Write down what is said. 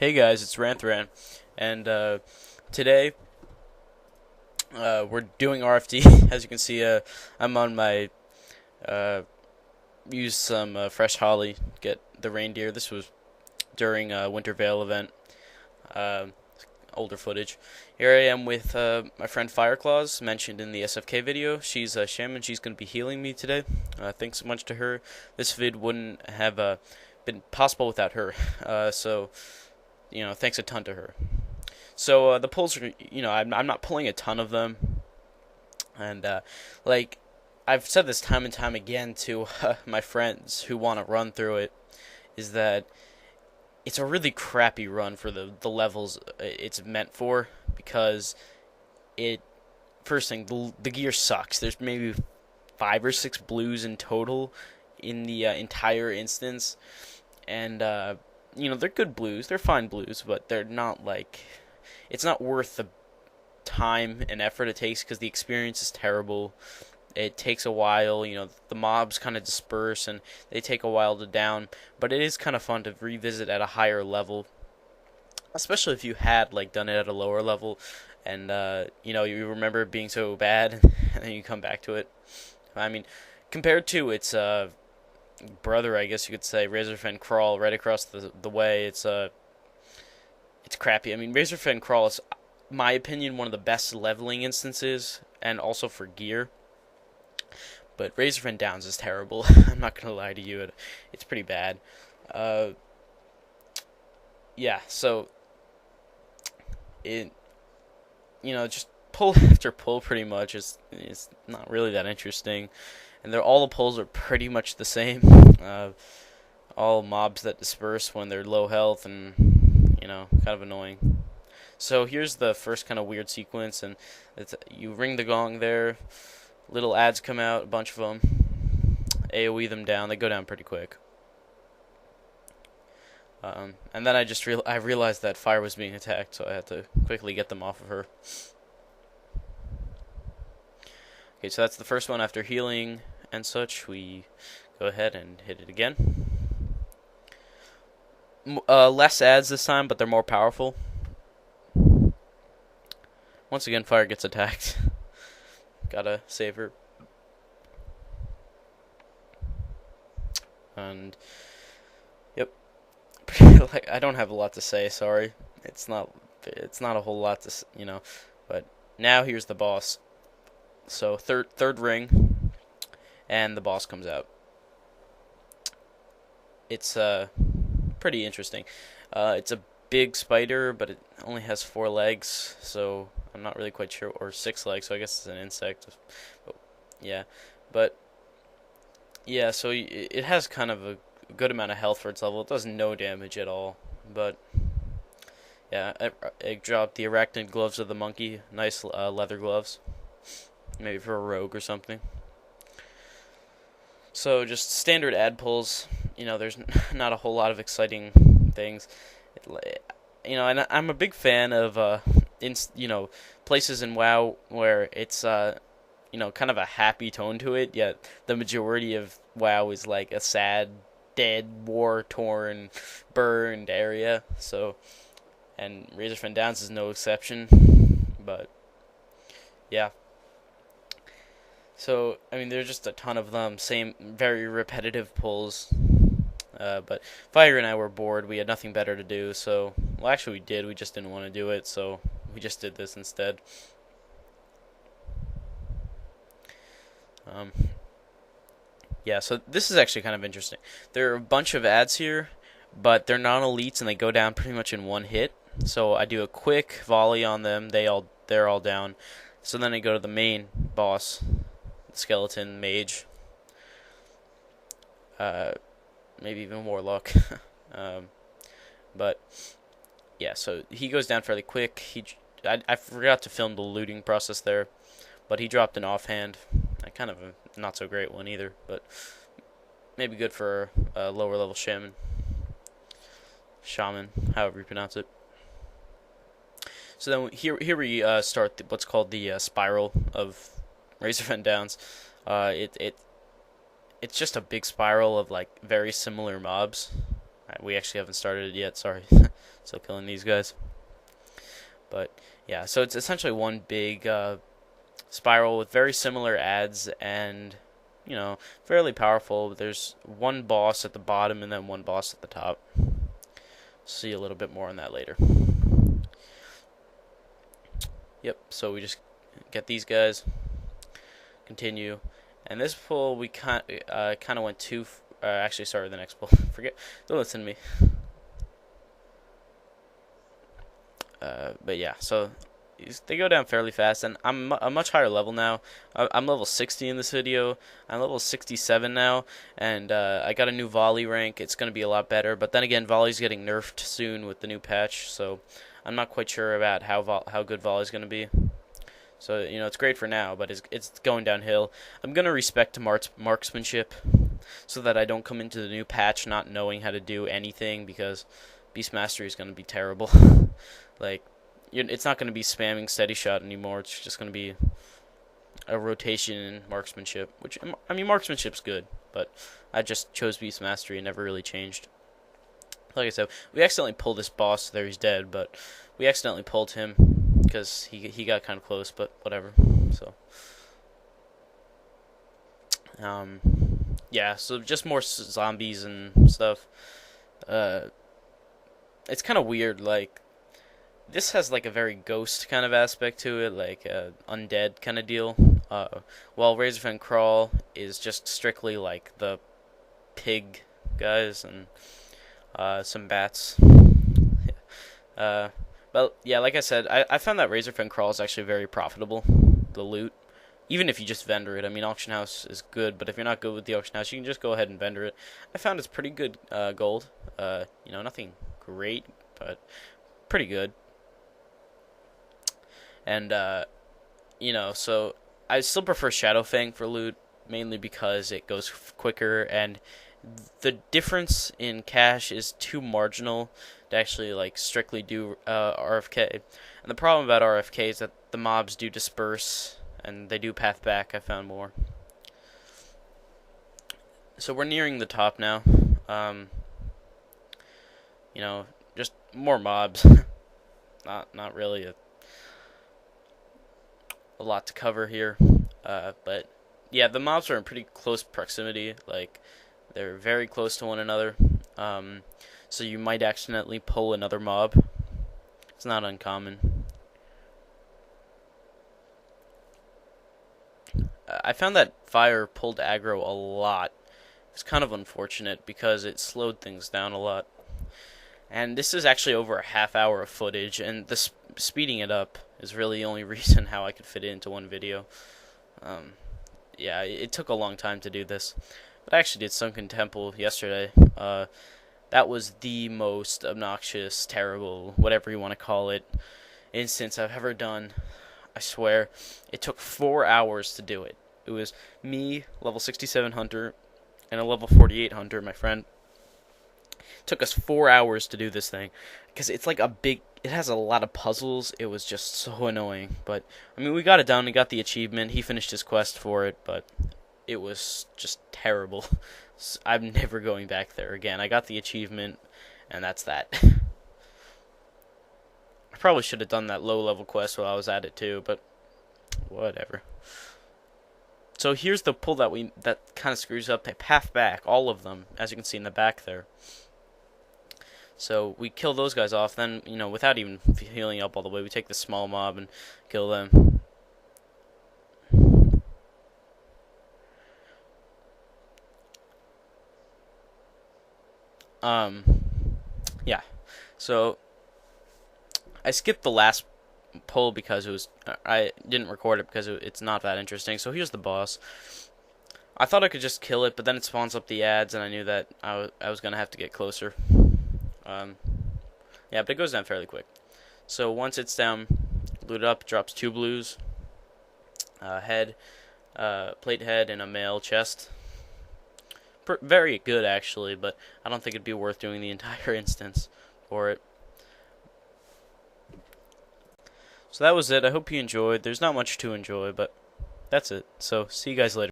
Hey guys, it's Ranthran, and today we're doing RFD. As you can see, I'm on my use some fresh holly, get the reindeer. This was during a Winter Veil event, uh, older footage. Here I am with my friend Fireclaws, mentioned in the SFK video. She's a shaman. She's going to be healing me today. Thanks so much to her. This vid wouldn't have been possible without her. So thanks a ton to her. So the pulls are, I'm not pulling a ton of them, and like I've said this time and time again to my friends who want to run through it, is that it's a really crappy run for the levels it's meant for, because it first thing the gear sucks. There's maybe 5 or 6 blues in total in the entire instance, and they're good blues, they're fine blues, but they're not like, it's not worth the time and effort it takes because the experience is terrible. It takes a while, the mobs kind of disperse and they take a while to down, but it is kind of fun to revisit at a higher level, especially if you had like done it at a lower level and you remember it being so bad and then you come back to it. I mean, compared to its brother, I guess you could say, Razorfen Crawl, right across the way, it's crappy. I mean, Razorfen Crawl is, my opinion, one of the best leveling instances, and also for gear. But Razorfen Downs is terrible. I'm not gonna lie to you, it's pretty bad. Yeah, so it, just pull after pull pretty much is not really that interesting, and all the pulls are pretty much the same. All mobs that disperse when they're low health, and kind of annoying. So here's the first kind of weird sequence, and you ring the gong there, little ads come out, a bunch of them, AoE them down, they go down pretty quick. And then I realized that Fire was being attacked, so I had to quickly get them off of her. Okay, so that's the first one. After healing and such, we go ahead and hit it again. Less ads this time, but they're more powerful. Once again, Fire gets attacked. Gotta save her. And yep, like, I don't have a lot to say. Sorry, it's not a whole lot to But now here's the boss. So third ring, and the boss comes out. It's pretty interesting. It's a big spider, but it only has 4 legs, so I'm not really quite sure, or 6 legs, so I guess it's an insect. But, yeah, so it has kind of a good amount of health for its level. It does no damage at all, but yeah, I dropped the arachnid gloves of the monkey, nice leather gloves, maybe for a rogue or something. So just standard ad pulls. There's not a whole lot of exciting things. And I'm a big fan of places in WoW where it's kind of a happy tone to it, yet the majority of WoW is like a sad, dead, war-torn, burned area. So, and Razorfen Downs is no exception. But yeah. So, I mean, there's just a ton of them, same, very repetitive pulls. But Fire and I were bored. We had nothing better to do, so, well, actually we did. We just didn't want to do it, so we just did this instead. Yeah, so this is actually kind of interesting. There are a bunch of ads here, but they're non-elites and they go down pretty much in one hit. So I do a quick volley on them. They're all down. So then I go to the main boss, skeleton mage. Maybe even warlock. But yeah, so he goes down fairly quick. I forgot to film the looting process there, but he dropped an offhand. Kind of a not so great one either, but maybe good for a lower level shaman, however you pronounce it. So then here we start what's called the spiral of Razorfen Downs. It's just a big spiral of like very similar mobs. we actually haven't started it yet. Sorry, still killing these guys. But yeah, so it's essentially one big spiral with very similar ads and fairly powerful. There's one boss at the bottom and then one boss at the top. See a little bit more on that later. Yep, so we just get these guys, continue, and this pull we kind of went too. Actually, sorry, the next pull. Don't listen to me. But yeah, so they go down fairly fast, and I'm a much higher level now. I'm level 60 in this video. I'm level 67 now, and I got a new volley rank. It's going to be a lot better, but then again, volley's getting nerfed soon with the new patch, so I'm not quite sure about how good volley's going to be. So, it's great for now, but it's going downhill. I'm going to respect marksmanship so that I don't come into the new patch not knowing how to do anything, because Beast Mastery is going to be terrible. Like, it's not going to be spamming steady shot anymore. It's just going to be a rotation in marksmanship, which, I mean, marksmanship's good, but I just chose Beast Mastery and never really changed. Like I said, we accidentally pulled this boss. There, he's dead, but we accidentally pulled him because he got kind of close, but whatever. So, yeah, so just more zombies and stuff. It's kind of weird, like, this has like a very ghost kind of aspect to it, like undead kind of deal. While Razorfen Crawl is just strictly like the pig guys and some bats. But yeah, like I said, I found that Razorfen Crawl is actually very profitable, the loot. Even if you just vendor it. I mean, Auction House is good, but if you're not good with the Auction House, you can just go ahead and vendor it. I found it's pretty good gold. Nothing great, but pretty good. And, so I still prefer Shadowfang for loot, mainly because it goes quicker, and the difference in cash is too marginal to actually, like, strictly do RFK. And the problem about RFK is that the mobs do disperse, and they do path back, I found more. So we're nearing the top now. Just more mobs. Not really a lot to cover here, but yeah, the mobs are in pretty close proximity. Like, they're very close to one another, so you might accidentally pull another mob. It's not uncommon. I found that fire pulled aggro a lot. It's kind of unfortunate because it slowed things down a lot. And this is actually over a half hour of footage, and the speeding it up is really the only reason how I could fit it into one video. Yeah, it took a long time to do this. But I actually did Sunken Temple yesterday. That was the most obnoxious, terrible, whatever you want to call it, instance I've ever done. I swear. It took 4 hours to do it. It was me, level 67 Hunter, and a level 48 Hunter, my friend. It took us 4 hours to do this thing, because it's like it has a lot of puzzles. It was just so annoying, but, I mean, we got it done, we got the achievement, he finished his quest for it, but it was just terrible. I'm never going back there again. I got the achievement, and that's that. I probably should have done that low-level quest while I was at it, too, but whatever. So here's the pull that kind of screws up. They path back, all of them, as you can see in the back there. So we kill those guys off, then, without even healing up all the way, we take the small mob and kill them. Yeah. So I skipped the last pull because I didn't record it because it's not that interesting. So here's the boss. I thought I could just kill it, but then it spawns up the ads, and I knew that I was going to have to get closer. Yeah, but it goes down fairly quick. So once it's down, loot it up, drops 2 blues, head, plate head, and a mail chest. Very good, actually, but I don't think it'd be worth doing the entire instance for it. So that was it. I hope you enjoyed. There's not much to enjoy, but that's it. So see you guys later.